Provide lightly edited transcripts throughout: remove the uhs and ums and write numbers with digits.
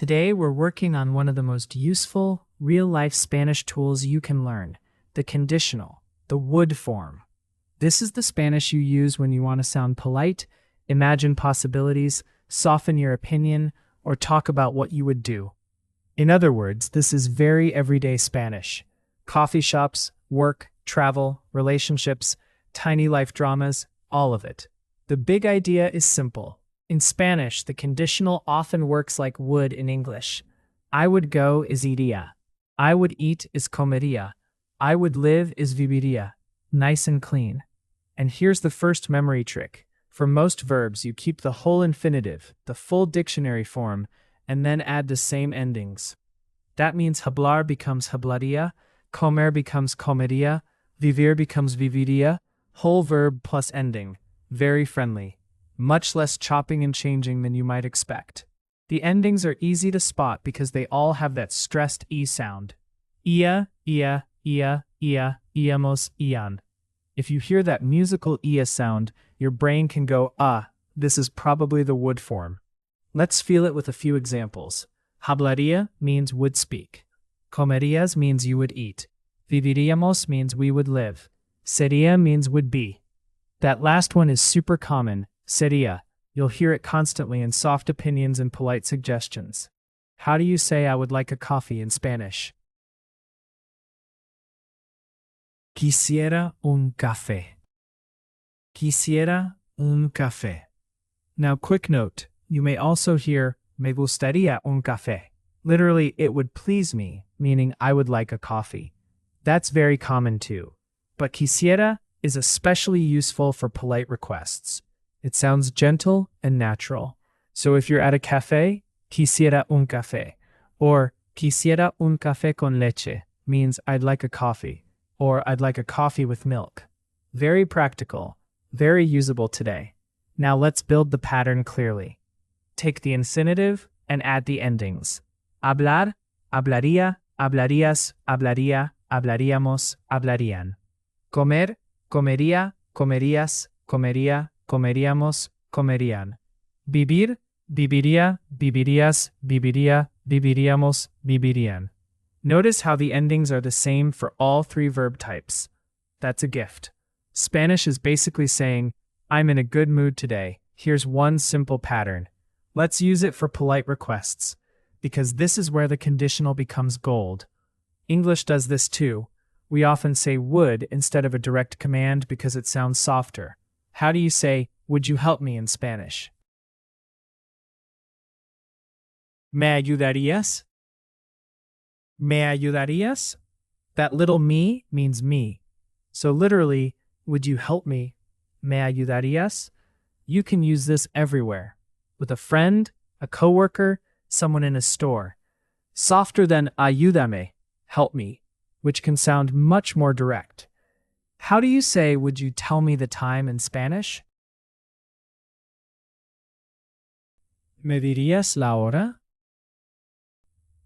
Today we're working on one of the most useful, real-life Spanish tools you can learn, the conditional, the would form. This is the Spanish you use when you want to sound polite, imagine possibilities, soften your opinion, or talk about what you would do. In other words, this is very everyday Spanish. Coffee shops, work, travel, relationships, tiny life dramas, all of it. The big idea is simple. In Spanish, the conditional often works like would in English. I would go is iría. I would eat is comería. I would live is viviría. Nice and clean. And here's the first memory trick. For most verbs, you keep the whole infinitive, the full dictionary form, and then add the same endings. That means hablar becomes hablaría, comer becomes comería, vivir becomes viviría, whole verb plus ending. Very friendly. Much less chopping and changing than you might expect. The endings are easy to spot because they all have that stressed E sound. Ia, ia, ia, ia, íamos, ian. If you hear that musical ia sound, your brain can go, this is probably the would form. Let's feel it with a few examples. Hablaría means would speak. Comerías means you would eat. Viviríamos means we would live. Sería means would be. That last one is super common. Sería. You'll hear it constantly in soft opinions and polite suggestions. How do you say I would like a coffee in Spanish? Quisiera un café. Quisiera un café. Now, quick note. You may also hear me gustaría un café. Literally, it would please me, meaning I would like a coffee. That's very common too. But quisiera is especially useful for polite requests. It sounds gentle and natural. So if you're at a cafe, quisiera un café. Or quisiera un café con leche means I'd like a coffee. Or I'd like a coffee with milk. Very practical, very usable today. Now let's build the pattern clearly. Take the infinitive and add the endings. Hablar, hablaría, hablarías, hablaría, hablaríamos, hablarían. Comer, comería, comerías, comería, comeríamos, comerían. Vivir, viviría, vivirías, viviría, viviríamos, vivirían. Notice how the endings are the same for all three verb types. That's a gift. Spanish is basically saying, I'm in a good mood today. Here's one simple pattern. Let's use it for polite requests, because this is where the conditional becomes gold. English does this too. We often say would instead of a direct command because it sounds softer. How do you say, would you help me in Spanish? ¿Me ayudarías? ¿Me ayudarías? That little me means me. So literally, would you help me? ¿Me ayudarías? You can use this everywhere. With a friend, a coworker, someone in a store. Softer than ayúdame, help me, which can sound much more direct. How do you say, would you tell me the time in Spanish? ¿Me dirías la hora?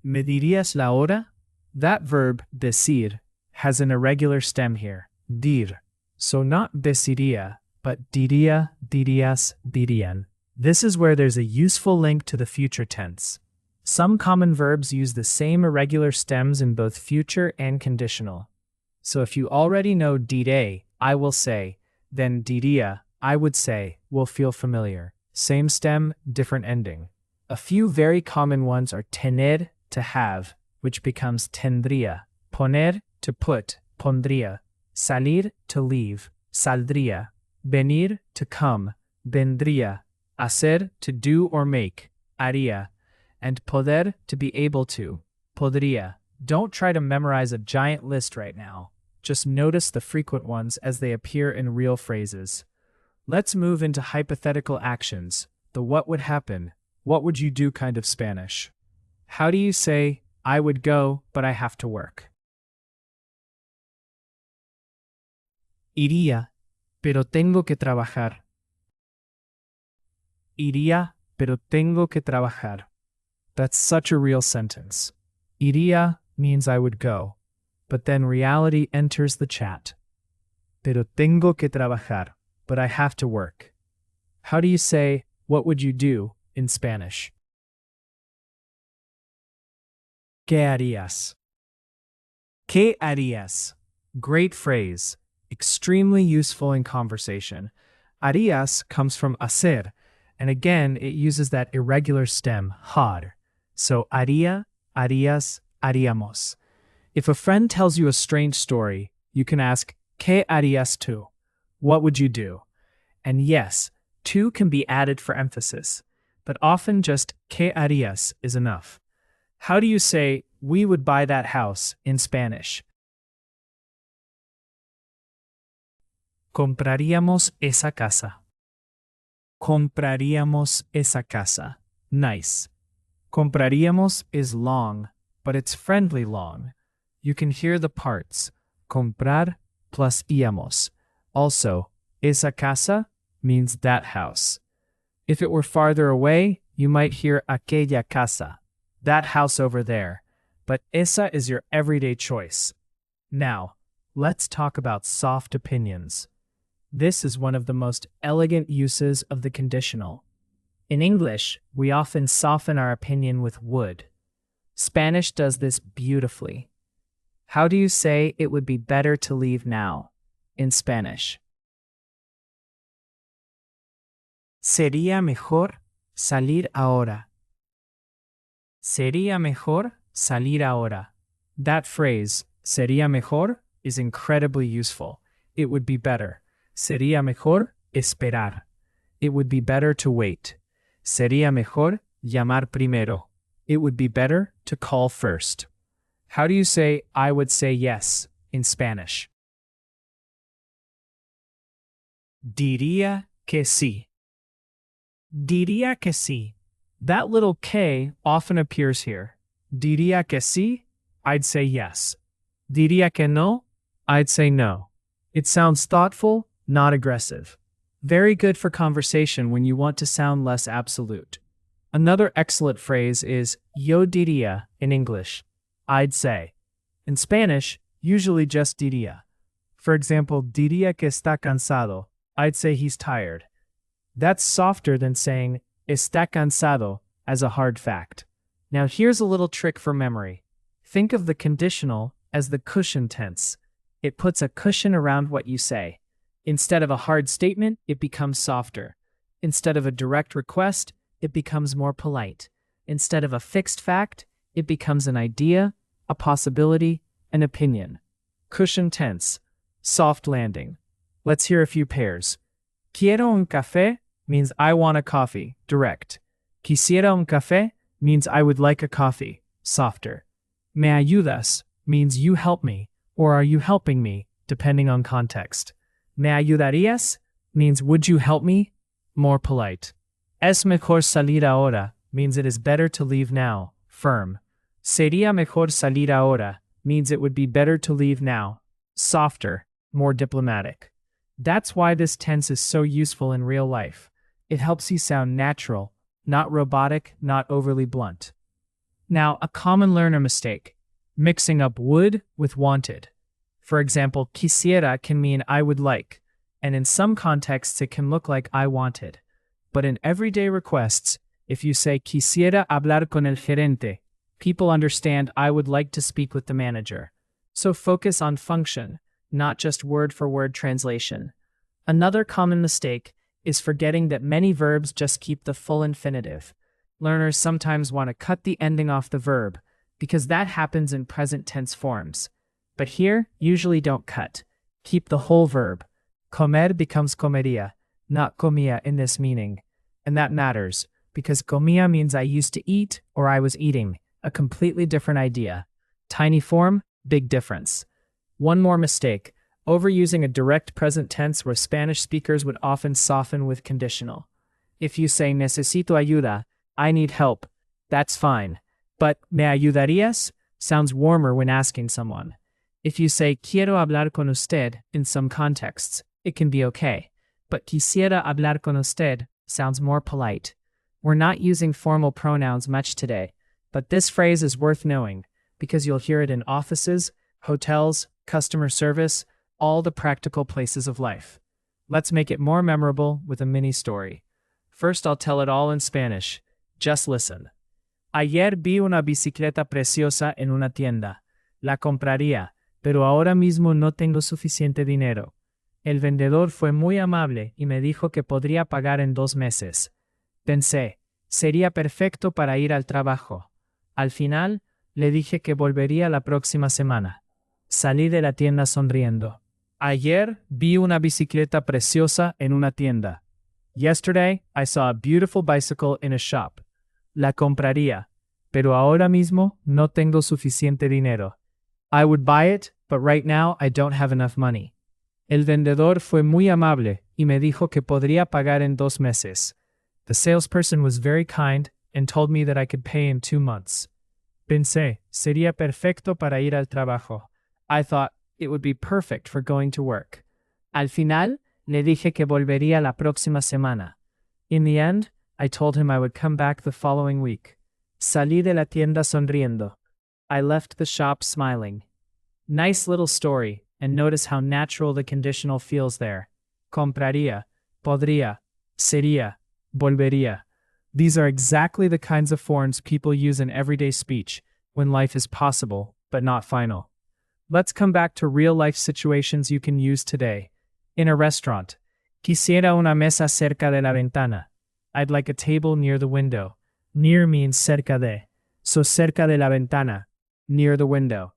¿Me dirías la hora? That verb, decir, has an irregular stem here, dir. So not deciría, but diría, dirías, dirían. This is where there's a useful link to the future tense. Some common verbs use the same irregular stems in both future and conditional. So if you already know diré, I will say, then diría, I would say, will feel familiar. Same stem, different ending. A few very common ones are tener, to have, which becomes tendría, poner, to put, pondría, salir, to leave, saldría, venir, to come, vendría, hacer, to do or make, haría, and poder, to be able to, podría. Don't try to memorize a giant list right now. Just notice the frequent ones as they appear in real phrases. Let's move into hypothetical actions, the what would happen, what would you do kind of Spanish. How do you say, I would go, but I have to work? Iría, pero tengo que trabajar. Iría, pero tengo que trabajar. That's such a real sentence. Iría means I would go, but then reality enters the chat. Pero tengo que trabajar, but I have to work. How do you say, what would you do, in Spanish? ¿Qué harías? ¿Qué harías? Great phrase, extremely useful in conversation. Harías comes from hacer, and again, it uses that irregular stem, har. So haría, harías, haríamos. If a friend tells you a strange story, you can ask, ¿Qué harías tú? What would you do? And yes, tú can be added for emphasis, but often just ¿Qué harías? Is enough. How do you say, we would buy that house in Spanish? Compraríamos esa casa. Compraríamos esa casa. Nice. Compraríamos is long, but it's friendly long. You can hear the parts. Comprar plus íamos. Also, esa casa means that house. If it were farther away, you might hear aquella casa, that house over there. But esa is your everyday choice. Now, let's talk about soft opinions. This is one of the most elegant uses of the conditional. In English, we often soften our opinion with would. Spanish does this beautifully. How do you say it would be better to leave now in Spanish? Sería mejor salir ahora. Sería mejor salir ahora. That phrase, sería mejor, is incredibly useful. It would be better. Sería mejor esperar. It would be better to wait. Sería mejor llamar primero. It would be better to call first. How do you say I would say yes in Spanish? Diría que sí. Diría que sí. That little K often appears here. Diría que sí, I'd say yes. Diría que no, I'd say no. It sounds thoughtful, not aggressive. Very good for conversation when you want to sound less absolute. Another excellent phrase is yo diría in English. I'd say. In Spanish, usually just diría. For example, diría que está cansado. I'd say he's tired. That's softer than saying está cansado as a hard fact. Now here's a little trick for memory. Think of the conditional as the cushion tense. It puts a cushion around what you say. Instead of a hard statement, it becomes softer. Instead of a direct request, it becomes more polite. Instead of a fixed fact, it becomes an idea, a possibility, an opinion. Cushion tense. Soft landing. Let's hear a few pairs. Quiero un café means I want a coffee, direct. Quisiera un café means I would like a coffee, softer. Me ayudas means you help me, or are you helping me, depending on context. Me ayudarías means would you help me, more polite. Es mejor salir ahora means it is better to leave now, firm. Sería mejor salir ahora means it would be better to leave now, softer, more diplomatic. That's why this tense is so useful in real life. It helps you sound natural, not robotic, not overly blunt. Now, a common learner mistake, mixing up would with wanted. For example, quisiera can mean I would like, and in some contexts it can look like I wanted. But in everyday requests, if you say quisiera hablar con el gerente, people understand I would like to speak with the manager. So focus on function, not just word-for-word translation. Another common mistake is forgetting that many verbs just keep the full infinitive. Learners sometimes want to cut the ending off the verb, because that happens in present tense forms. But here, usually don't cut. Keep the whole verb. Comer becomes comería, not comía in this meaning. And that matters, because comía means I used to eat or I was eating, a completely different idea. Tiny form, big difference. One more mistake, overusing a direct present tense where Spanish speakers would often soften with conditional. If you say necesito ayuda, I need help, that's fine. But me ayudarías sounds warmer when asking someone. If you say quiero hablar con usted in some contexts, it can be okay. But quisiera hablar con usted sounds more polite. We're not using formal pronouns much today, but this phrase is worth knowing because you'll hear it in offices, hotels, customer service, all the practical places of life. Let's make it more memorable with a mini story. First, I'll tell it all in Spanish. Just listen. Ayer vi una bicicleta preciosa en una tienda. La compraría, pero ahora mismo no tengo suficiente dinero. El vendedor fue muy amable y me dijo que podría pagar en 2 meses. Pensé, sería perfecto para ir al trabajo. Al final, le dije que volvería la próxima semana. Salí de la tienda sonriendo. Ayer vi una bicicleta preciosa en una tienda. Yesterday, I saw a beautiful bicycle in a shop. La compraría, pero ahora mismo no tengo suficiente dinero. I would buy it, but right now I don't have enough money. El vendedor fue muy amable y me dijo que podría pagar en 2 meses. The salesperson was very kind and told me that I could pay in 2 months. Pensé, sería perfecto para ir al trabajo. I thought it would be perfect for going to work. Al final, le dije que volvería la próxima semana. In the end, I told him I would come back the following week. Salí de la tienda sonriendo. I left the shop smiling. Nice little story, and notice how natural the conditional feels there. Compraría, podría, sería, volvería. These are exactly the kinds of forms people use in everyday speech when life is possible, but not final. Let's come back to real-life situations you can use today. In a restaurant, quisiera una mesa cerca de la ventana. I'd like a table near the window. Near means cerca de, so cerca de la ventana, near the window.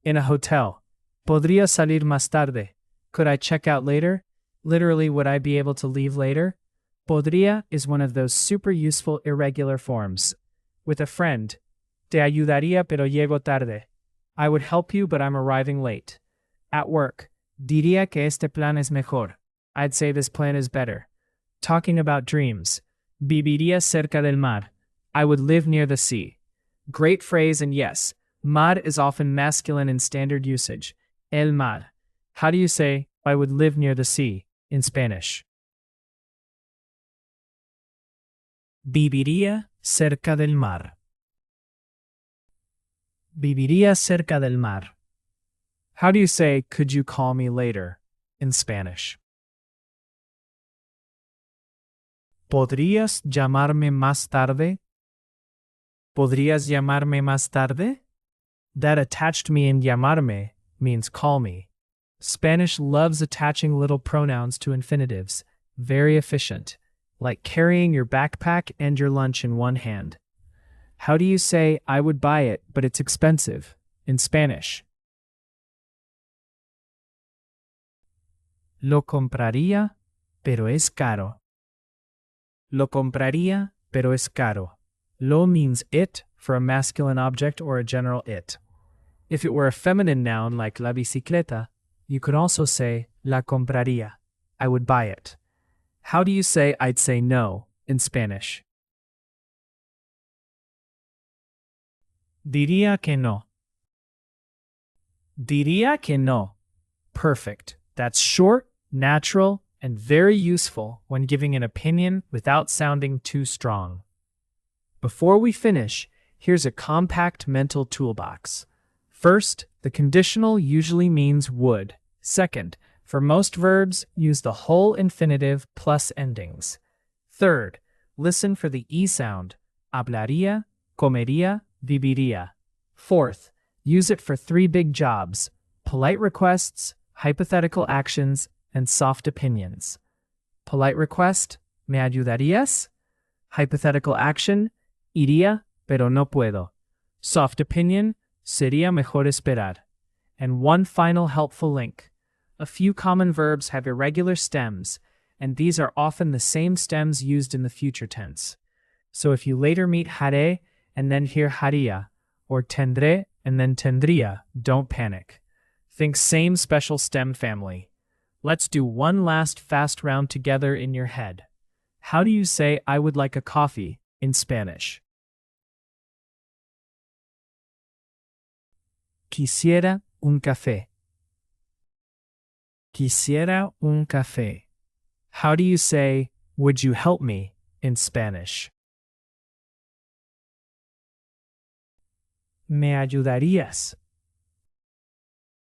In a hotel, podría salir más tarde. Could I check out later? Literally, would I be able to leave later? Podría is one of those super useful irregular forms. With a friend, te ayudaría pero llego tarde. I would help you but I'm arriving late. At work, diría que este plan es mejor. I'd say this plan is better. Talking about dreams, viviría cerca del mar. I would live near the sea. Great phrase, and yes, mar is often masculine in standard usage. El mar. How do you say, I would live near the sea, in Spanish? Viviría cerca del mar. Viviría cerca del mar. How do you say, could you call me later, in Spanish? ¿Podrías llamarme más tarde? ¿Podrías llamarme más tarde? That attached me in llamarme means call me. Spanish loves attaching little pronouns to infinitives. Very efficient. Like carrying your backpack and your lunch in one hand. How do you say, I would buy it, but it's expensive, in Spanish? Lo compraría, pero es caro. Lo compraría, pero es caro. Lo means it for a masculine object or a general it. If it were a feminine noun like la bicicleta, you could also say la compraría. I would buy it. How do you say I'd say no in Spanish? Diría que no. Diría que no. Perfect. That's short, natural, and very useful when giving an opinion without sounding too strong. Before we finish, here's a compact mental toolbox. First, the conditional usually means would. Second, for most verbs, use the whole infinitive plus endings. Third, listen for the E sound. Hablaría, comería, viviría. Fourth, use it for 3 big jobs: polite requests, hypothetical actions, and soft opinions. Polite request, ¿me ayudarías? Hypothetical action, iría, pero no puedo. Soft opinion, sería mejor esperar. And one final helpful link. A few common verbs have irregular stems, and these are often the same stems used in the future tense. So if you later meet haré and then hear haría, or tendré and then tendría, don't panic. Think same special stem family. Let's do one last fast round together in your head. How do you say I would like a coffee in Spanish? Quisiera un café. Quisiera un café. How do you say, would you help me in Spanish? ¿Me ayudarías?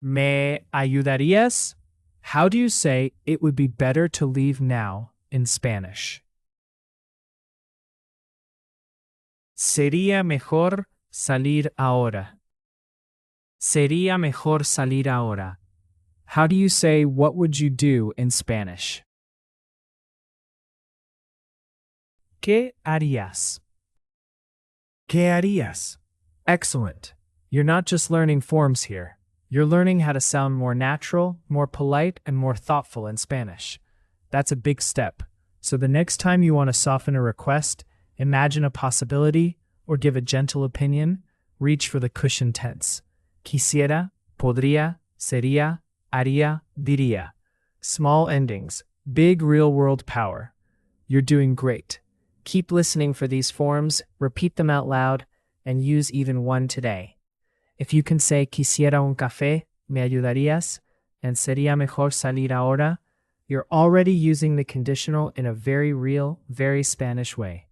¿Me ayudarías? How do you say, it would be better to leave now in Spanish? Sería mejor salir ahora. Sería mejor salir ahora. How do you say what would you do in Spanish? ¿Qué harías? ¿Qué harías? Excellent. You're not just learning forms here. You're learning how to sound more natural, more polite, and more thoughtful in Spanish. That's a big step. So the next time you want to soften a request, imagine a possibility, or give a gentle opinion, reach for the cushion tense. Quisiera, podría, sería, haría, diría. Small endings, big real-world power. You're doing great. Keep listening for these forms, repeat them out loud, and use even one today. If you can say quisiera un café, me ayudarías, and sería mejor salir ahora, you're already using the conditional in a very real, very Spanish way.